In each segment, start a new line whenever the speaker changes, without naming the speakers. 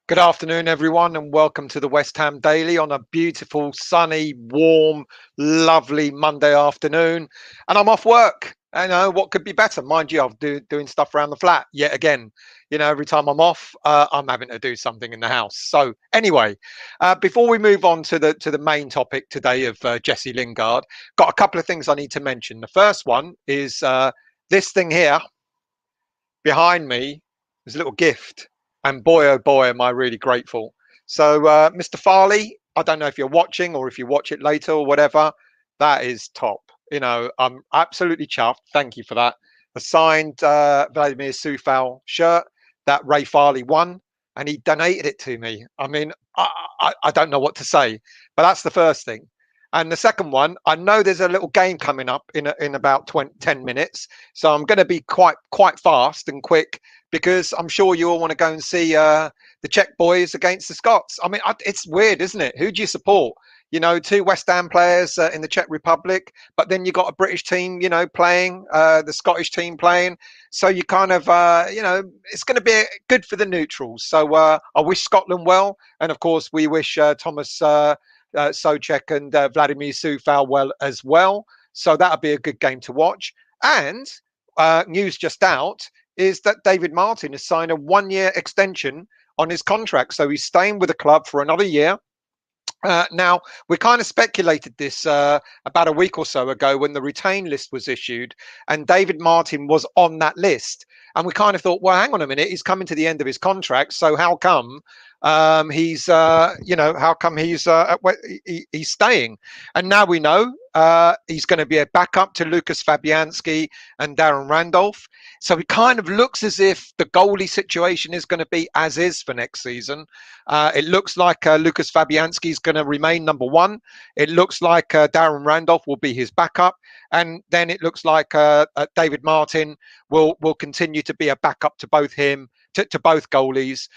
Good afternoon, everyone, and welcome to the West Ham Daily on a beautiful, sunny, warm, lovely Monday afternoon. And I'm off work. I know what could be better. Mind you, I'm doing stuff around the flat yet again. You know, every time I'm off, I'm having to do something in the house. So anyway, before we move on to the main topic today of Jesse Lingard, got a couple of things I need to mention. The first one is this thing here behind me is a little gift. And boy, oh boy, am I really grateful. So, Mr. Farley, I don't know if you're watching or if you watch it later or whatever. That is top. You know, I'm absolutely chuffed. Thank you for that. A signed Vladimir Soufal shirt that Ray Farley won, and he donated it to me. I mean, I don't know what to say, but that's the first thing. And the second one, I know there's a little game coming up in about 10 minutes. So I'm going to be quite fast and quick, because I'm sure you all want to go and see the Czech boys against the Scots. I mean, it's weird, isn't it? Who do you support? You know, two West Ham players in the Czech Republic, but then you got a British team, you know, playing, the Scottish team playing. So you kind of, you know, it's going to be good for the neutrals. So I wish Scotland well. And of course, we wish Thomas Soucek and Vladimir Soufal well as well. So that'll be a good game to watch. And news just out is that David Martin has signed a 1-year extension on his contract. So he's staying with the club for another year. Now, we kind of speculated this about a week or so ago when the retain list was issued, and David Martin was on that list. And we kind of thought, well, hang on a minute, he's coming to the end of his contract. So how come he's, you know, how come he's staying? And now we know he's going to be a backup to Lucas Fabianski and Darren Randolph. So it kind of looks as if the goalie situation is going to be as is for next season. It looks like Lucas Fabianski is going to remain number one. It looks like Darren Randolph will be his backup. And then it looks like David Martin will continue to be a backup to both him, to both goalies,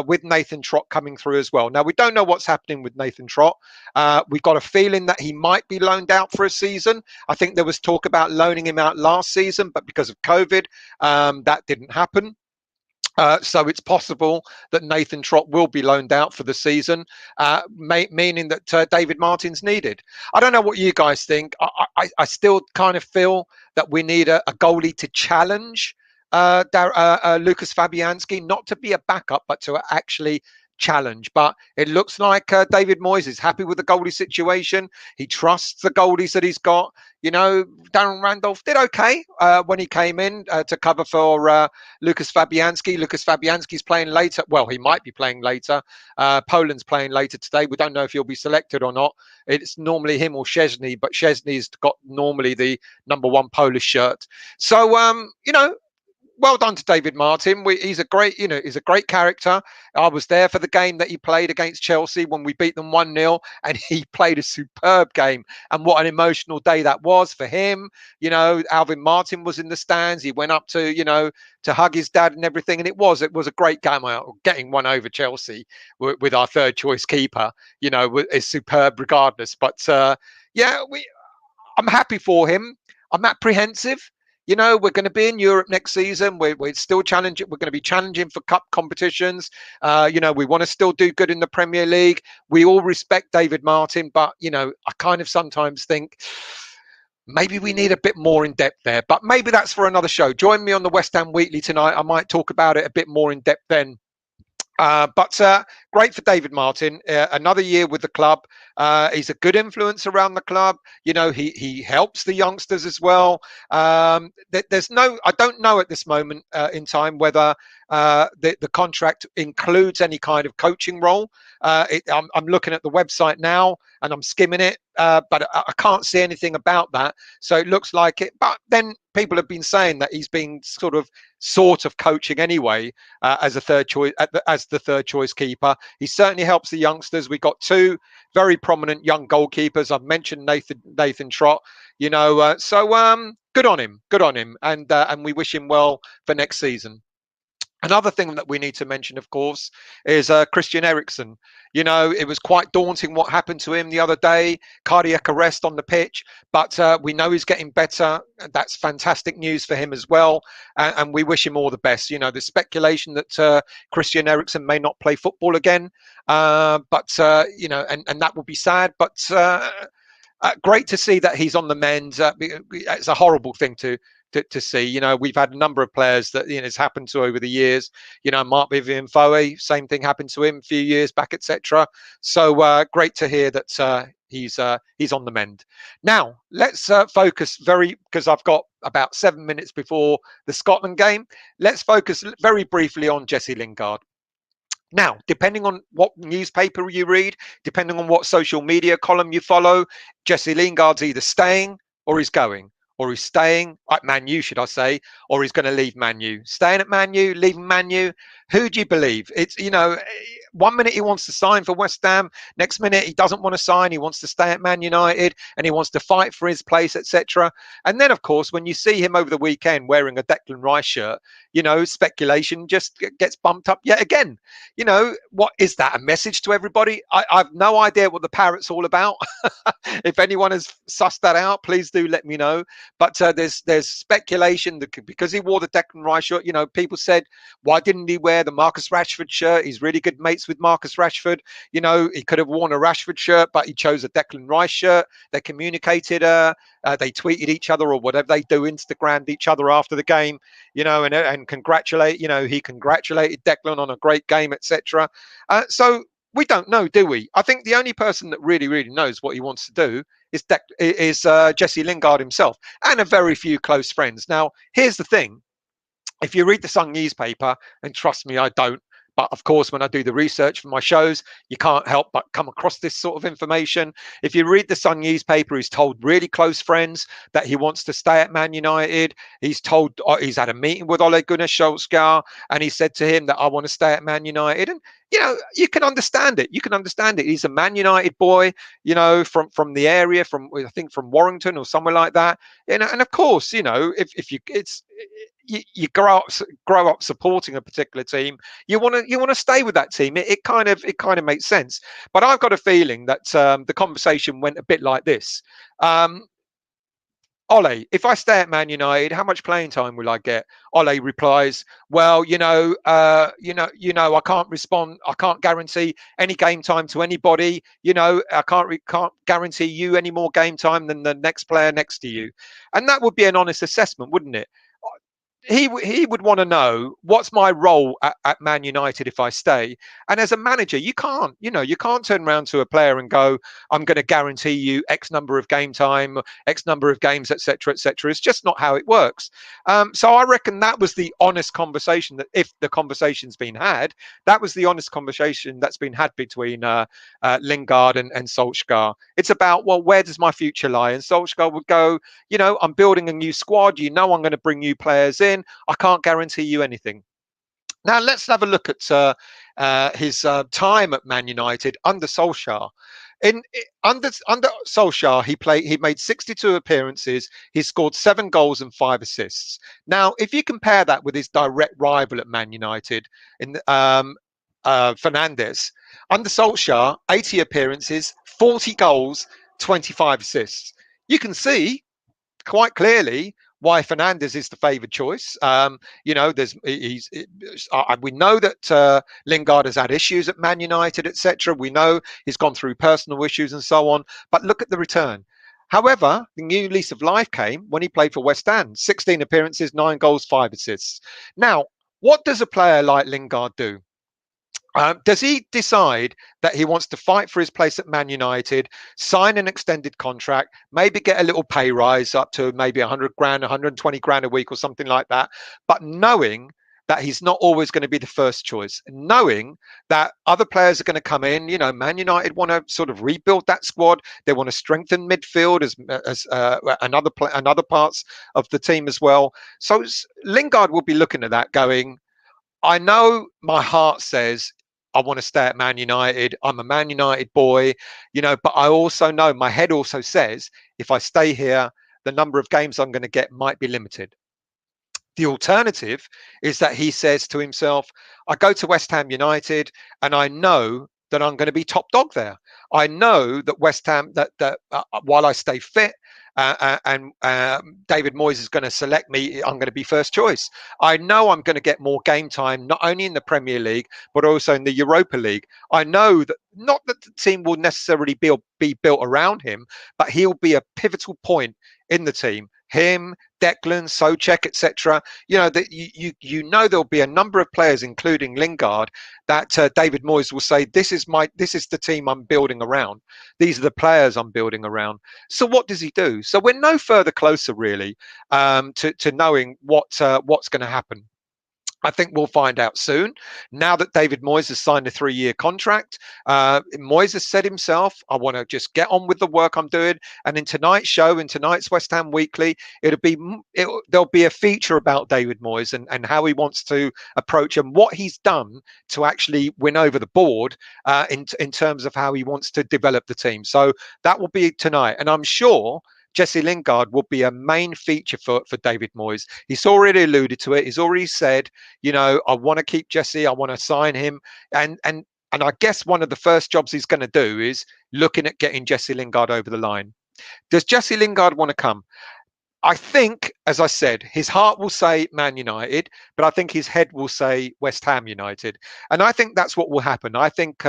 with Nathan Trott coming through as well. Now, we don't know what's happening with Nathan Trott. We've got a feeling that he might be loaned out for a season. I think there was talk about loaning him out last season, but because of COVID, that didn't happen. So it's possible that Nathan Trott will be loaned out for the season, meaning that David Martin's needed. I don't know what you guys think. I still kind of feel that we need a goalie to challenge Lucas Fabianski, not to be a backup, but to actually challenge. But it looks like David Moyes is happy with the goalie situation. He trusts the goalies that he's got. You know, Darren Randolph did okay when he came in to cover for Lucas Fabianski. Lucas Fabianski's playing later. Well, he might be playing later. Poland's playing later today. We don't know if he'll be selected or not. It's normally him or Szczesny, but Szczesny's got normally the #1 Polish shirt. So, you know, well done to David Martin. He's a great, you know, he's a great character. I was there for the game that he played against Chelsea when we beat them 1-0, and he played a superb game. And what an emotional day that was for him. You know, Alvin Martin was in the stands. He went up to, you know, to hug his dad and everything. And it was a great game. Getting one over Chelsea with our third choice keeper, you know, is superb regardless. But yeah, I'm happy for him. I'm apprehensive. You know, we're going to be in Europe next season. We're still challenging. We're going to be challenging for cup competitions. You know, we want to still do good in the Premier League. We all respect David Martin, but, you know, I kind of sometimes think maybe we need a bit more in depth there. But maybe that's for another show. Join me on the West Ham Weekly tonight. I might talk about it a bit more in depth then. But great for David Martin. Another year with the club. He's a good influence around the club. You know, he helps the youngsters as well. I don't know at this moment in time whether the contract includes any kind of coaching role. I'm looking at the website now and I'm skimming it, but I can't see anything about that. So it looks like it. But then people have been saying that he's been sort of coaching anyway, as a third choice, as the third choice keeper. He certainly helps the youngsters. We got two very prominent young goalkeepers. I've mentioned Nathan Trott. Good on him. Good on him. And we wish him well for next season. Another thing that we need to mention, of course, is Christian Eriksen. It was quite daunting what happened to him the other day, cardiac arrest on the pitch, but we know he's getting better. That's fantastic news for him as well, and we wish him all the best. There's speculation that Christian Eriksen may not play football again, but and that would be sad, but great to see that he's on the mend. It's a horrible thing to see. We've had a number of players that it's happened to over the years. Mark Vivian Foe, same thing happened to him a few years back, etc. So great to hear that he's on the mend. Now let's focus because I've got about 7 minutes before the Scotland game. Let's focus very briefly on Jesse Lingard. Now, depending on what newspaper you read, depending on what social media column you follow, Jesse Lingard's either staying or he's going, or he's staying at Man U, should I say, or he's going to leave Man U. Staying at Man U, leaving Man U. Who do you believe? It's, 1 minute he wants to sign for West Ham, next minute he doesn't want to sign, he wants to stay at Man United and he wants to fight for his place, etc. And then, of course, when you see him over the weekend wearing a Declan Rice shirt, speculation just gets bumped up yet again. What is that, a message to everybody? I've no idea what the parrot's all about. If anyone has sussed that out, please do let me know. But there's speculation that because he wore the Declan Rice shirt, people said, why didn't he wear the Marcus Rashford shirt? He's really good mates with Marcus Rashford. He could have worn a Rashford shirt, but he chose a Declan Rice shirt. They communicated, they tweeted each other or whatever they do, Instagrammed each other after the game, and congratulate, he congratulated Declan on a great game, etc. So we don't know, do we? I think the only person that really, really knows what he wants to do is Jesse Lingard himself and a very few close friends. Now, here's the thing. If you read the Sun newspaper, and trust me, I don't, but of course, when I do the research for my shows, you can't help but come across this sort of information. If you read the Sun newspaper, he's told really close friends that he wants to stay at Man United. He's had a meeting with Ole Gunnar Solskjaer, and he said to him that I want to stay at Man United. And you can understand it. You can understand it. He's a Man United boy, from the area, I think from Warrington or somewhere like that. And of course, if you grow up supporting a particular team, you want to stay with that team. It kind of makes sense. But I've got a feeling that the conversation went a bit like this. Ole, if I stay at Man United, how much playing time will I get? Ole replies, well, I can't respond. I can't guarantee any game time to anybody. I can't guarantee you any more game time than the next player next to you. And that would be an honest assessment, wouldn't it? He would want to know, what's my role at Man United if I stay? And as a manager, you can't turn around to a player and go, I'm going to guarantee you X number of game time, X number of games, etc., etc. It's just not how it works. So I reckon that was the honest conversation, that if the conversation's been had, that was the honest conversation that's been had between Lingard and Solskjaer. It's about, well, where does my future lie? And Solskjaer would go, I'm building a new squad. I'm going to bring new players in. I can't guarantee you anything. Now let's have a look at his time at Man United under Solskjaer. Under Solskjaer, he made 62 appearances. He scored 7 goals and 5 assists. Now, if you compare that with his direct rival at Man United, Fernandes, under Solskjaer, 80 appearances, 40 goals, 25 assists. You can see quite clearly why Fernandes is the favoured choice. We know that Lingard has had issues at Man United, etc. We know he's gone through personal issues and so on. But look at the return. However, the new lease of life came when he played for West Ham. 16 appearances, 9 goals, 5 assists. Now, what does a player like Lingard do? Does he decide that he wants to fight for his place at Man United, sign an extended contract, maybe get a little pay rise up to maybe 100 grand, 120 grand a week or something like that, but knowing that he's not always going to be the first choice, knowing that other players are going to come in. Man United want to sort of rebuild that squad. They want to strengthen midfield as another parts of the team as well. So Lingard will be looking at that, going, I know my heart says I want to stay at Man United. I'm a Man United boy, but I also know my head also says if I stay here, the number of games I'm going to get might be limited. The alternative is that he says to himself, I go to West Ham United and I know that I'm going to be top dog there. I know that West Ham, that while I stay fit and David Moyes is going to select me, I'm going to be first choice. I know I'm going to get more game time, not only in the Premier League, but also in the Europa League. I know that not that the team will necessarily be built around him, but he'll be a pivotal point in the team. Him, Declan, Souček, etc. That you know there'll be a number of players, including Lingard, that David Moyes will say, this is the team I'm building around. These are the players I'm building around. So what does he do? So we're no further closer really to knowing what's going to happen. I think we'll find out soon. Now that David Moyes has signed a 3-year contract, Moyes has said himself, I want to just get on with the work I'm doing. And in tonight's show, in tonight's West Ham Weekly, there'll be a feature about David Moyes and how he wants to approach and what he's done to actually win over the board in terms of how he wants to develop the team. So that will be tonight. And I'm sure Jesse Lingard will be a main feature for David Moyes. He's already alluded to it. He's already said, I want to keep Jesse. I want to sign him. And I guess one of the first jobs he's going to do is looking at getting Jesse Lingard over the line. Does Jesse Lingard want to come? I think, as I said, his heart will say Man United, but I think his head will say West Ham United, and I think that's what will happen. I think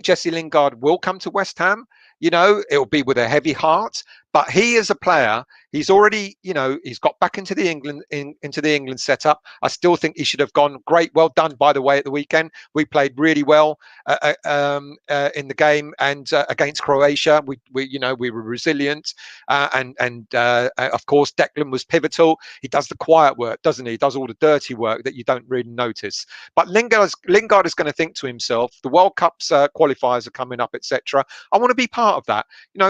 Jesse Lingard will come to West Ham. It'll be with a heavy heart, but he is a player. He's already, he's got back into the England setup. I still think he should have gone. Great, well done, by the way, at the weekend. We played really well in the game, and against Croatia, we were resilient, and of course, Declan was pivotal. He does the quiet work, doesn't he? He does all the dirty work that you don't really notice. But Lingard is going to think to himself, the World Cup's qualifiers are coming up, etc. I want to be part of that.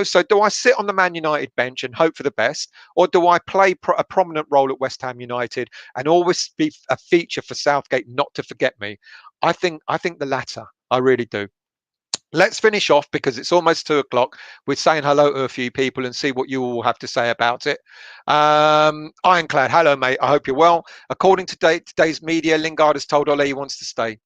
So do I sit on the Man United bench and hope for the best? Or do I play a prominent role at West Ham United and always be a feature for Southgate not to forget me? I think the latter. I really do. Let's finish off because it's almost 2:00. We're saying hello to a few people and see what you all have to say about it. Ironclad, hello, mate. I hope you're well. According to today's media, Lingard has told Ole he wants to stay.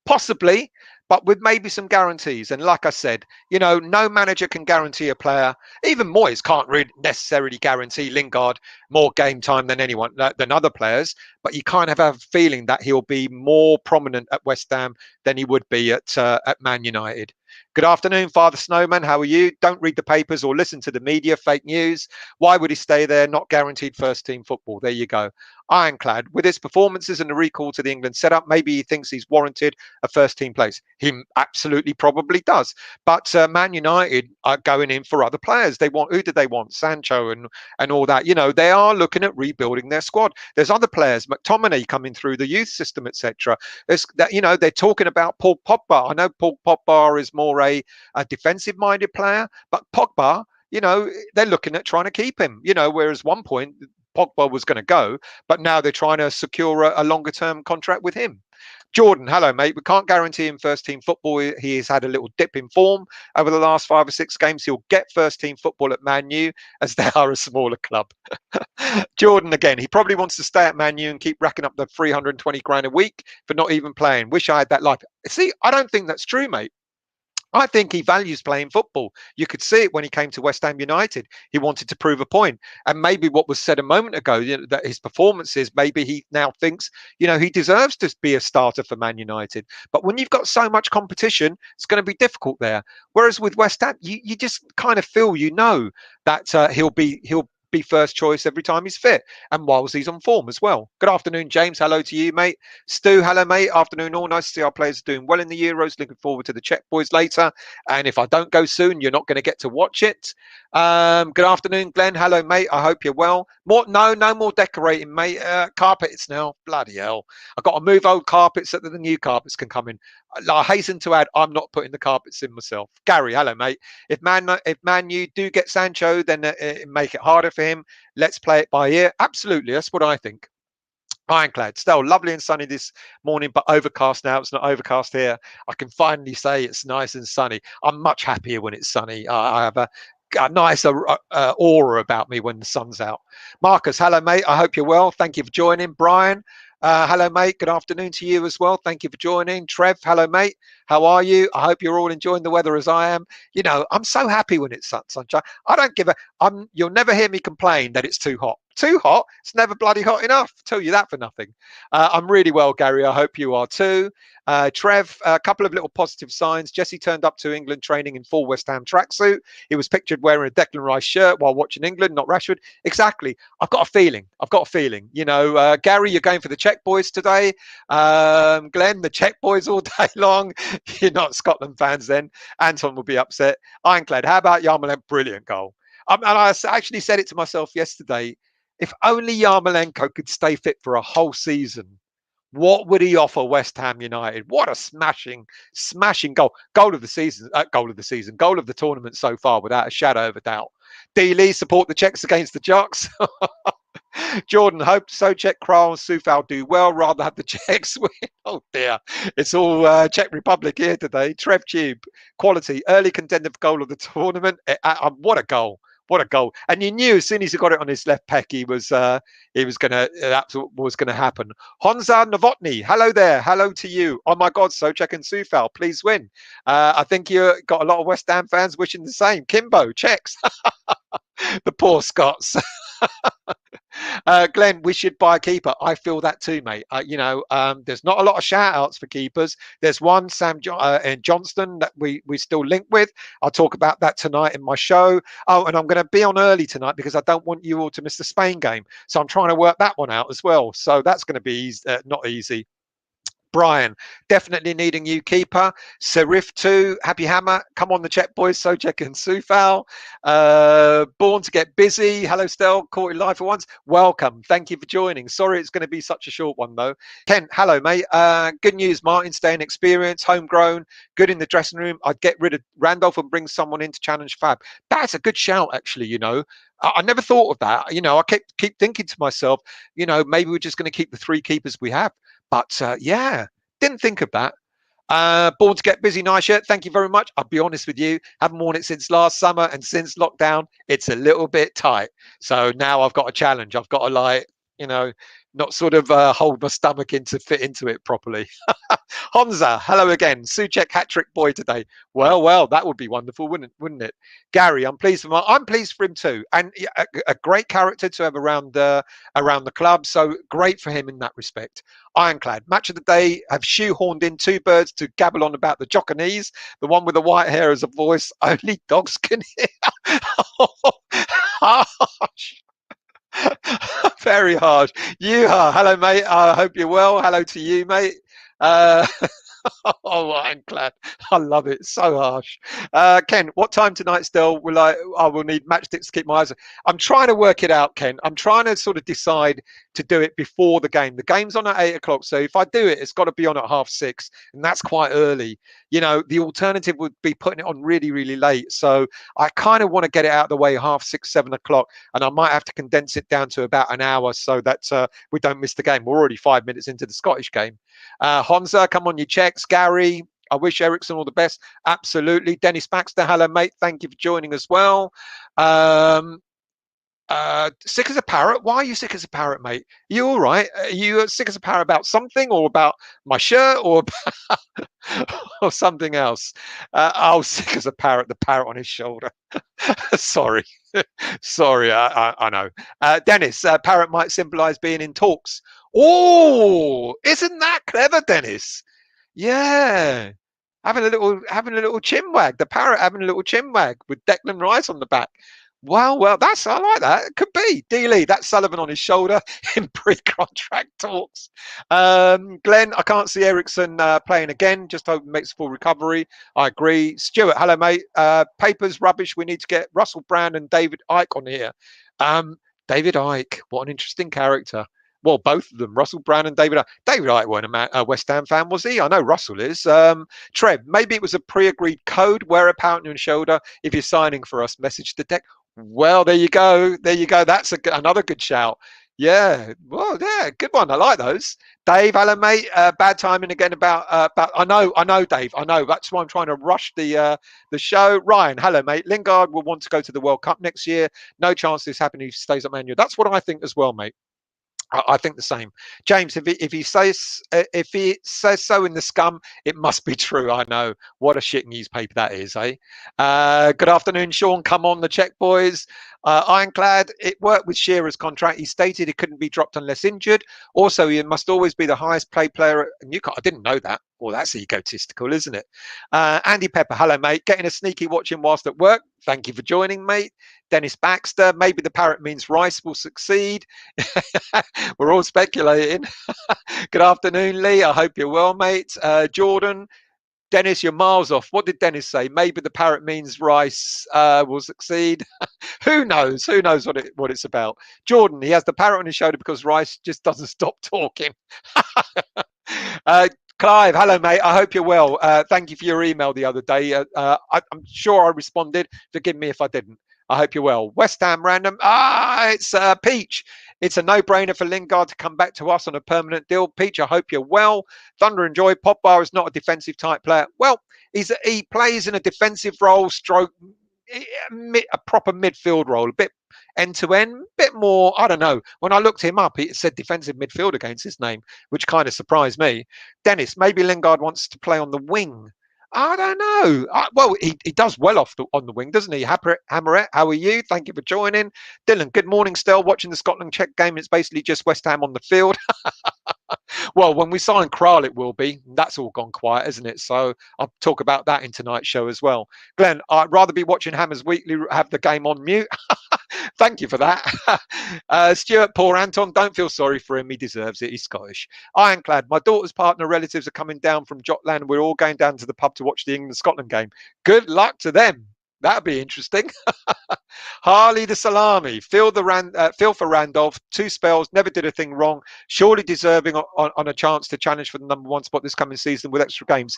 Possibly, but with maybe some guarantees. And like I said, no manager can guarantee a player. Even Moyes can't really necessarily guarantee Lingard more game time than other players. But you kind of have a feeling that he'll be more prominent at West Ham than he would be at Man United. Good afternoon, Father Snowman. How are you? Don't read the papers or listen to the media. Fake news. Why would he stay there? Not guaranteed first team football. There you go. Ironclad. With his performances and the recall to the England setup, maybe he thinks he's warranted a first team place. He absolutely probably does. But Man United are going in for other players. Who do they want? Sancho and all that. They are looking at rebuilding their squad. There's other players, McTominay coming through the youth system, etc. They're talking about Paul Pogba. I know Paul Pogba is more a defensive-minded player, but Pogba, they're looking at trying to keep him. Whereas one point Pogba was going to go, but now they're trying to secure a longer-term contract with him. Jordan, hello, mate. We can't guarantee him first-team football. He has had a little dip in form over the last 5 or 6 games. He'll get first-team football at Man U as they are a smaller club. Jordan, again, he probably wants to stay at Man U and keep racking up the 320 grand a week for not even playing. Wish I had that life. See, I don't think that's true, mate. I think he values playing football. You could see it when he came to West Ham United. He wanted to prove a point. And maybe what was said a moment ago, that his performances, maybe he now thinks, he deserves to be a starter for Man United. But when you've got so much competition, it's going to be difficult there. Whereas with West Ham, you just kind of feel, that he'll be be first choice every time he's fit and whilst he's on form as well. Good afternoon, James. Hello to you, mate. Stu, hello, mate. Afternoon, all. Nice to see our players doing well in the Euros. Looking forward to the Czech boys later. And if I don't go soon, you're not going to get to watch it. Good afternoon, Glenn. Hello, mate. I hope you're well. No more decorating, mate. Carpets now. Bloody hell. I've got to move old carpets so that the new carpets can come in. I hasten to add, I'm not putting the carpets in myself. Gary, hello, mate. If Man U do get Sancho, then it make it harder for him. Let's play it by ear. Absolutely, that's what I think. Ironclad, still lovely and sunny this morning, but overcast now. It's not overcast here. I can finally say it's nice and sunny. I'm much happier when it's sunny. I have a nice aura about me when the sun's out. Marcus, hello, mate. I hope you're well. Thank you for joining. Brian, hello, mate. Good afternoon to you as well. Thank you for joining. Trev, hello, mate. How are you? I hope you're all enjoying the weather as I am. You know, I'm so happy when it's sunshine. I don't give a. You'll never hear me complain that it's too hot. Too hot? It's never bloody hot enough. Tell you that for nothing. I'm really well, Gary. I hope you are too. Trev, a couple of little positive signs. Jesse turned up to England training in full West Ham tracksuit. He was pictured wearing a Declan Rice shirt while watching England, not Rashford. Exactly. I've got a feeling. You know, Gary, you're going for the Czech boys today. Glenn, the Czech boys all day long. You're not Scotland fans then. Anton will be upset. Ironclad, how about Yarmolenko? Brilliant goal. And I actually said it to myself yesterday. If only Yarmolenko could stay fit for a whole season, what would he offer West Ham United? What a smashing goal. Goal of the season, goal of the tournament so far, without a shadow of a doubt. D. Lee, support the Czechs against the Jocks. Jordan, hope Czech, Kral and Soufal do well. Rather have the Czechs win. Oh dear. It's all Czech Republic here today. Trev Tube, quality, early contender for goal of the tournament. What a goal. What a goal. And you knew as soon as he got it on his left pec, he was gonna that's what was gonna happen. Honza Novotny, hello there. Hello to you. Oh my god, Czech and Soufal, please win. I think you got a lot of West Ham fans wishing the same. Kimbo, Czechs. The poor Scots. Glenn, we should buy a keeper. I feel that too, mate. There's not a lot of shout outs for keepers. There's one, Sam Johnston, that we still link with. I'll talk about that tonight in my show. Oh, and I'm going to be on early tonight because I don't want you all to miss the Spain game. So I'm trying to work that one out as well. So that's going to be not easy. Brian, definitely needing you keeper. Serif too. Happy Hammer. Come on, the Czech boys. Sojek and Soufal. Born to get busy. Hello, Stel. Caught in live for once. Welcome. Thank you for joining. Sorry it's going to be such a short one, though. Kent, hello, mate. Good news, Martin. Staying experienced, homegrown, good in the dressing room. I'd get rid of Randolph and bring someone in to challenge Fab. That's a good shout, actually, you know. I never thought of that. You know, I keep thinking to myself, you know, maybe we're just going to keep the three keepers we have. But yeah, didn't think of that. Born to get busy, nice shirt. Thank you very much. I'll be honest with you, haven't worn it since last summer, and since lockdown, it's a little bit tight. So now I've got a challenge. I've got to, like, you know, not sort of hold my stomach in to fit into it properly. Honza, hello again. Souček hat-trick boy today. Well, that would be wonderful, wouldn't it? Gary, I'm pleased for him too, and a great character to have around the club. So great for him in that respect. Ironclad, match of the day. Have shoehorned in two birds to gabble on about the Jockanese. The one with the white hair as a voice only dogs can hear. Harsh. Very harsh. Hello, mate. I hope you're well. Hello to you, mate. Oh, Ironclad. I love it. So harsh. Ken, what time tonight still will I will need matchsticks to keep my eyes on? I'm trying to work it out, Ken. I'm trying to sort of decide to do it before the game. The game's on at 8 o'clock. So if I do it, it's got to be on at 6:30. And that's quite early. You know, the alternative would be putting it on really, really late. So I kind of want to get it out of the way 6:30, 7 o'clock. And I might have to condense it down to about an hour so that we don't miss the game. We're already 5 minutes into the Scottish game. Honza, come on, you Czechs. Gary, I wish Ericsson all the best. Absolutely. Dennis Baxter, hello, mate. Thank you for joining as well. Sick as a parrot? Why are you sick as a parrot, mate? Are you all right? Are you sick as a parrot about something, or about my shirt, or about, or something else? Sick as a parrot, the parrot on his shoulder. Sorry. Sorry, I know. Dennis, parrot might symbolize being in talks. Oh, isn't that clever, Dennis? Yeah. Having a little chin wag. The parrot having a little chin wag with Declan Rice on the back. Well, I like that. It could be D Lee. That's Sullivan on his shoulder in pre-contract talks. Glenn, I can't see Ericsson playing again. Just hope he makes full recovery. I agree. Stuart, hello mate. Papers rubbish. We need to get Russell Brand and David Icke on here. David Icke, what an interesting character. Well, both of them, Russell Brand and David Icke. David Icke weren't a West Ham fan, was he? I know Russell is. Trev, maybe it was a pre-agreed code. Wear a partner and shoulder if you're signing for us. Message the deck. Well, there you go. There you go. That's another good shout. Yeah. Well, yeah, good one. I like those. Dave, hello, mate. Bad timing again about. I know, Dave. I know. That's why I'm trying to rush the show. Ryan, hello, mate. Lingard will want to go to the World Cup next year. No chance this happening if he stays at Man U. That's what I think as well, mate. I think the same. James, if he says so in the scum, it must be true. I know. What a shit newspaper that is, eh? Good afternoon, Sean. Come on, the Czech boys. Ironclad, it worked with Shearer's contract. He stated he couldn't be dropped unless injured. Also, he must always be the highest paid player at Newcastle. I didn't know that. Well, that's egotistical, isn't it? Andy Pepper, hello, mate. Getting a sneaky watching whilst at work. Thank you for joining, mate. Dennis Baxter, maybe the parrot means Rice will succeed. We're all speculating. Good afternoon, Lee. I hope you're well, mate. Jordan, Dennis, you're miles off. What did Dennis say? Maybe the parrot means Rice will succeed. Who knows? Who knows what it's about? Jordan, he has the parrot on his shoulder because Rice just doesn't stop talking. Clive, hello, mate. I hope you're well. Thank you for your email the other day. I'm sure I responded. Forgive me if I didn't. I hope you're well. West Ham random. It's Peach. It's a no-brainer for Lingard to come back to us on a permanent deal. Peach, I hope you're well. Thunder and Joy. Pogba is not a defensive type player. Well, he plays in a defensive role, stroke a proper midfield role, a bit end-to-end, bit more, I don't know. When I looked him up, it said defensive midfield against his name, which kind of surprised me. Dennis, maybe Lingard wants to play on the wing. I don't know. Well, he does well on the wing, doesn't he? Hammerette, how are you? Thank you for joining. Dylan, good morning still. Watching the Scotland-Czech game, it's basically just West Ham on the field. Well, when we sign Kral, it will be. That's all gone quiet, isn't it? So I'll talk about that in tonight's show as well. Glenn, I'd rather be watching Hammers Weekly, have the game on mute. Thank you for that. Stuart, poor Anton, don't feel sorry for him. He deserves it. He's Scottish. Ironclad, my daughter's partner relatives are coming down from Jotland. We're all going down to the pub to watch the England-Scotland game. Good luck to them. That'd be interesting. Harley the Salami, Phil for Randolph, 2 spells, never did a thing wrong. Surely deserving on a chance to challenge for the #1 spot this coming season with extra games.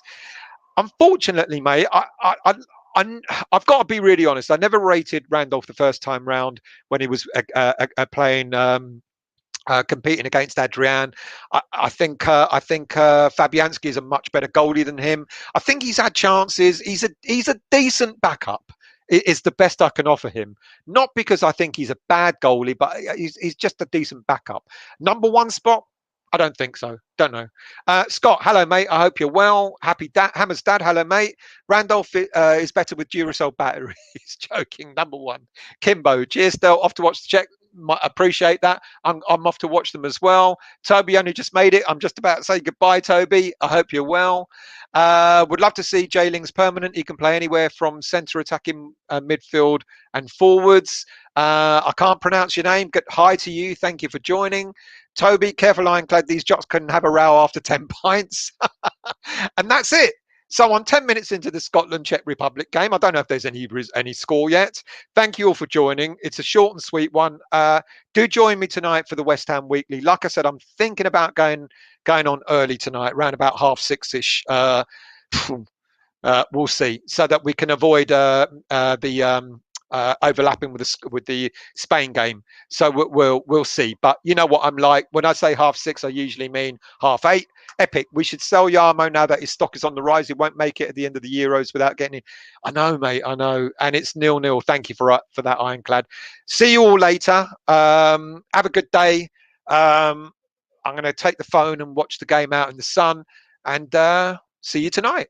Unfortunately, mate, I've got to be really honest. I never rated Randolph the first time round when he was playing. Competing against Adrian, I think Fabianski is a much better goalie than him. I think he's had chances. He's a decent backup. Is the best I can offer him. Not because I think he's a bad goalie, but he's just a decent backup. #1 spot. I don't think so. Don't know. Scott, hello, mate. I hope you're well. Happy Hammer's dad, hello, mate. Randolph is better with Duracell batteries. Joking. #1. Kimbo, cheers, Del. Off to watch the Czech. Appreciate that. I'm off to watch them as well. Toby only just made it. I'm just about to say goodbye, Toby. I hope you're well. Would love to see Jay Ling's permanent. He can play anywhere from centre attacking, midfield and forwards. I can't pronounce your name. Good hi to you. Thank you for joining. Toby, careful, Ironclad. These jocks couldn't have a row after 10 pints. And that's it. So I'm 10 minutes into the Scotland-Czech Republic game. I don't know if there's any score yet. Thank you all for joining. It's a short and sweet one. Do join me tonight for the West Ham Weekly. Like I said, I'm thinking about going on early tonight, around about 6:30ish. We'll see, so that we can avoid the overlapping with the Spain game. So we'll see. But you know what I'm like. When I say 6:30, I usually mean 8:30. Epic. We should sell Yarmo now that his stock is on the rise. He won't make it at the end of the Euros without getting in. I know, mate. I know. And it's 0-0. Thank you for that, Ironclad. See you all later. Have a good day. I'm going to take the phone and watch the game out in the sun. And see you tonight.